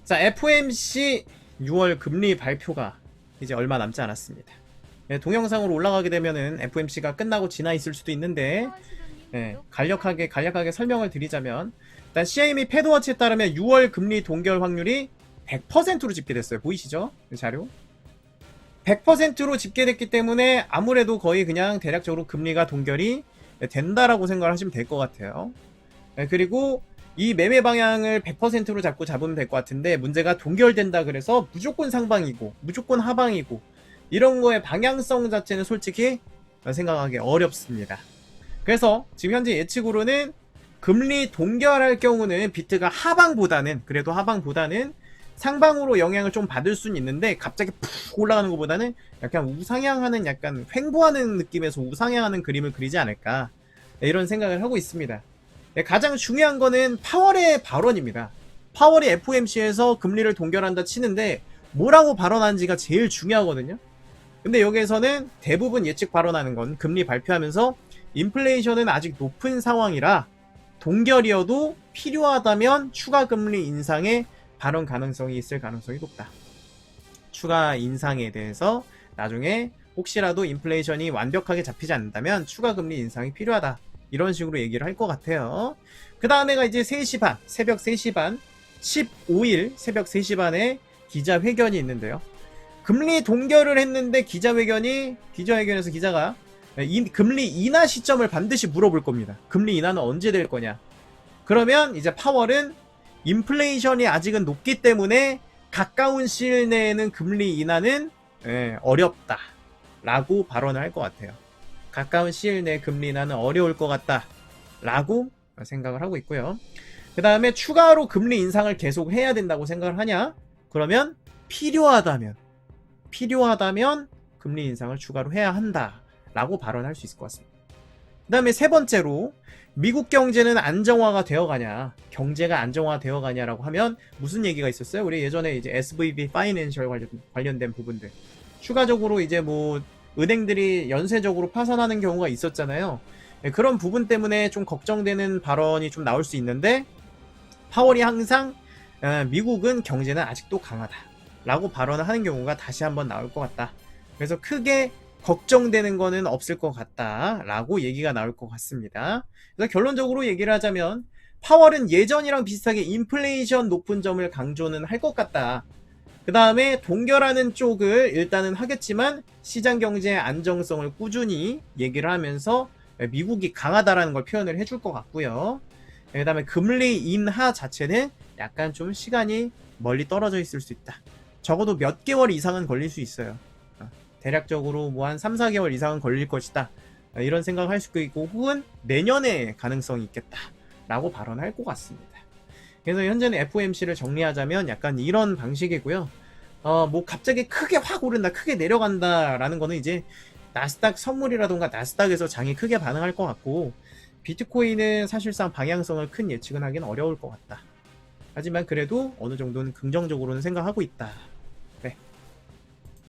자, FOMC 6월 금리 발표가 이제 얼마 남지 않았습니다. 네, 동영상으로 올라가게 되면은 FOMC가 끝나고 지나 있을 수도 있는데, 네, 간략하게 설명을 드리자면, 일단 CME 패드워치에 따르면 6월 금리 동결 확률이 100%로 집계됐어요. 보이시죠? 이 자료? 100%로 집계됐기 때문에 아무래도 거의 그냥 대략적으로 금리가 동결이 된다라고 생각을 하시면 될 것 같아요. 네, 그리고 이 매매 방향을 100%로 잡으면 될 것 같은데, 문제가 동결된다 그래서 무조건 상방이고 무조건 하방이고 이런 거의 방향성 자체는 솔직히 생각하기 어렵습니다. 그래서 지금 현재 예측으로는 금리 동결할 경우는 비트가 그래도 하방보다는 상방으로 영향을 좀 받을 수는 있는데, 갑자기 푹 올라가는 것보다는 약간 우상향하는, 약간 횡보하는 느낌에서 우상향하는 그림을 그리지 않을까, 이런 생각을 하고 있습니다. 가장 중요한 거는 파월의 발언입니다. 파월이 FOMC에서 금리를 동결한다 치는데 뭐라고 발언하는지가 제일 중요하거든요. 근데 여기에서는 대부분 예측 발언하는 건 금리 발표하면서 인플레이션은 아직 높은 상황이라 동결이어도 필요하다면 추가 금리 인상의 발언 가능성이 있을 가능성이 높다. 추가 인상에 대해서 나중에 혹시라도 인플레이션이 완벽하게 잡히지 않는다면 추가 금리 인상이 필요하다, 이런 식으로 얘기를 할 것 같아요. 그 다음에가 이제 3시 반, 새벽 3시 반, 15일 새벽 3시 반에 기자회견이 있는데요. 금리 동결을 했는데 기자회견에서 기자가 금리 인하 시점을 반드시 물어볼 겁니다. 금리 인하는 언제 될 거냐. 그러면 이제 파월은 인플레이션이 아직은 높기 때문에 가까운 시일 내에는 금리 인하는 어렵다 라고 발언을 할 것 같아요. 가까운 시일 내에 금리 인하는 어려울 것 같다 라고 생각을 하고 있고요. 그 다음에 추가로 금리 인상을 계속 해야 된다고 생각을 하냐? 그러면 필요하다면 금리 인상을 추가로 해야 한다 라고 발언할 수 있을 것 같습니다. 그 다음에 세 번째로, 미국 경제는 안정화가 되어가냐, 경제가 안정화 되어가냐라고 하면 무슨 얘기가 있었어요? 우리 예전에 이제 SVB 파이낸셜 관련된 부분들, 추가적으로 이제 뭐 은행들이 연쇄적으로 파산하는 경우가 있었잖아요. 그런 부분 때문에 좀 걱정되는 발언이 좀 나올 수 있는데, 파월이 항상 미국은 경제는 아직도 강하다 라고 발언을 하는 경우가 다시 한번 나올 것 같다. 그래서 크게 걱정되는 거는 없을 것 같다 라고 얘기가 나올 것 같습니다. 그래서 결론적으로 얘기를 하자면 파월은 예전이랑 비슷하게 인플레이션 높은 점을 강조는 할 것 같다. 그 다음에 동결하는 쪽을 일단은 하겠지만 시장 경제의 안정성을 꾸준히 얘기를 하면서 미국이 강하다라는 걸 표현을 해줄 것 같고요. 그 다음에 금리 인하 자체는 약간 좀 시간이 멀리 떨어져 있을 수 있다. 적어도 몇 개월 이상은 걸릴 수 있어요. 대략적으로 뭐 한 3, 4개월 이상은 걸릴 것이다, 이런 생각을 할 수도 있고, 혹은 내년에 가능성이 있겠다 라고 발언할 것 같습니다. 그래서 현재는 FOMC를 정리하자면 약간 이런 방식이고요. 뭐 갑자기 크게 확 오른다, 크게 내려간다 라는 거는 이제 나스닥 선물이라던가 나스닥에서 장이 크게 반응할 것 같고, 비트코인은 사실상 방향성을 큰 예측은 하기는 어려울 것 같다. 하지만 그래도 어느 정도는 긍정적으로는 생각하고 있다